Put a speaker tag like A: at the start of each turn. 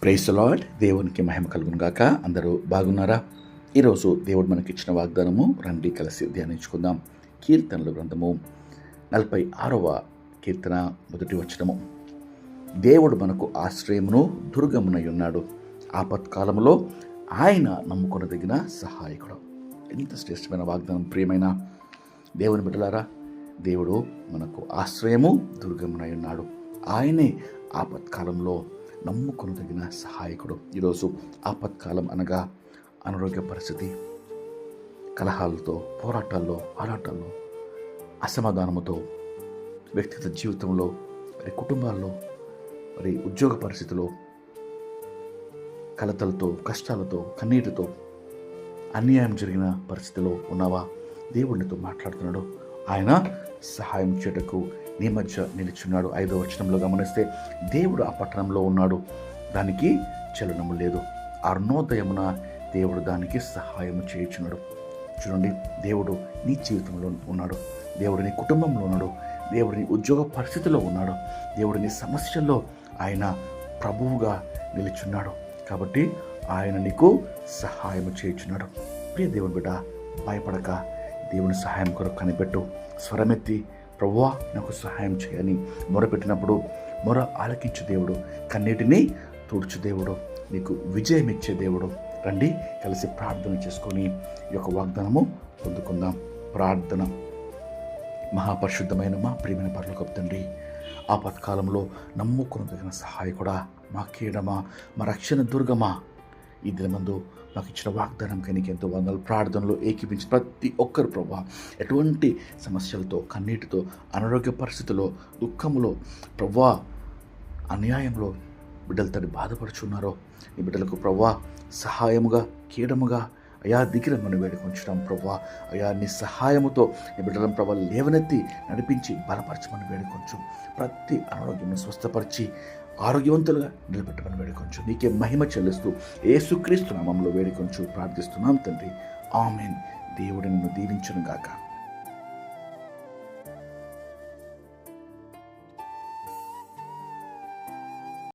A: Praise the lord. దేవునికి మహిమ కలుగును గాక. అందరూ బాగున్నారా? ఈరోజు దేవుడు మనకిచ్చిన వాగ్దానము రండి కలిసి ధ్యానించుకుందాం. కీర్తనల గ్రంథము 46వ కీర్తన 1వ వచనము. దేవుడు మనకు ఆశ్రయమును దుర్గమునై ఉన్నాడు, ఆపత్కాలములో ఆయన నమ్ముకొనదగిన సహాయకుడు. ఎంత శ్రేష్టమైన వాగ్దానం ప్రియమైన దేవుని బిడ్డలారా. దేవుడు మనకు ఆశ్రయము దుర్గమునై ఉన్నాడు, ఆయనే ఆపత్కాలంలో నమ్ముకొనదగిన సహాయకుడు. ఈరోజు ఆపత్కాలం అనగా అనారోగ్య పరిస్థితి, కలహాలతో, పోరాటాల్లో, ఆరాటాల్లో, అసమాధానముతో, వ్యక్తిగత జీవితంలో, మరి కుటుంబాల్లో, మరి ఉద్యోగ పరిస్థితిలో, కలతలతో, కష్టాలతో, కన్నీటితో, అన్యాయం జరిగిన పరిస్థితిలో ఉన్నావా? దేవుడితో మాట్లాడుతున్నాడు. ఆయన సహాయం చేయటకు నీ మధ్య నిలిచున్నాడు. 5వ వచనంలో గమనిస్తే, దేవుడు ఆ పట్టణంలో ఉన్నాడు, దానికి చలనము లేదు. అరుణోదయమున దేవుడు దానికి సహాయం చేయుచున్నాడు. చూడండి, దేవుడు నీ జీవితంలో ఉన్నాడు, దేవుడు నీ కుటుంబంలో ఉన్నాడు, దేవుడు నీ ఉద్యోగ పరిస్థితిలో ఉన్నాడు, దేవుడు నీ సమస్యల్లో ఆయన ప్రభువుగా నిలిచున్నాడు. కాబట్టి ఆయన నీకు సహాయం చేయుచున్నాడు. ప్రియ దేవుని బిడ్డ, భయపడక దేవుని సహాయం కొరకు కనిపెట్టు. స్వరమెత్తి ప్రభువా నాకు సహాయం చేయని మొరపెట్టినప్పుడు మొర ఆలకించు దేవుడు, కన్నీటిని తుడుచు దేవుడు, నీకు విజయం ఇచ్చే దేవుడు. రండి కలిసి ప్రార్థన చేసుకొని ఈ యొక్క వాగ్దానము పొందుకుందాం. ప్రార్థన. మహాపరిశుద్ధమైన మా ప్రియమైన పరలోకపు తండ్రి, ఆపత్కాలంలో నమ్ముకొనదగిన సహాయకుడా, మా కీడమా, మా రక్షణ దుర్గమా, ఈ దినమందు మాకు ఇచ్చిన వాగ్దానం కనుక ఎంతో వందలు. ప్రార్థనలో ఏకీపించిన ప్రతి ఒక్కరు ప్రభా, ఎటువంటి సమస్యలతో, కన్నీటితో, అనారోగ్య పరిస్థితుల్లో, దుఃఖంలో ప్రభా, అన్యాయంలో బిడ్డలు తను బాధపడుచున్నారో ఈ బిడ్డలకు ప్రభా సహాయముగా, కీడముగా అయా దిగిరమ్మని వేడుకొంచున్నాం ప్రభా. అయా నీ సహాయముతో నీ బిడ్డలను ప్రభా లేవనెత్తి నడిపించి బలపరచమని వేడుకొంచు. ప్రతి అనారోగ్యం స్వస్థపరిచి ఆరోగ్యవంతులుగా నిలబెట్టమని వేడుకొంచు. నీకే మహిమ చెల్లిస్తూ యేసుక్రీస్తు నామములో వేడుకొంచు ప్రార్థిస్తున్నాం తండ్రి. ఆమేన్. దేవుడు నిన్ను దీవించును గాక.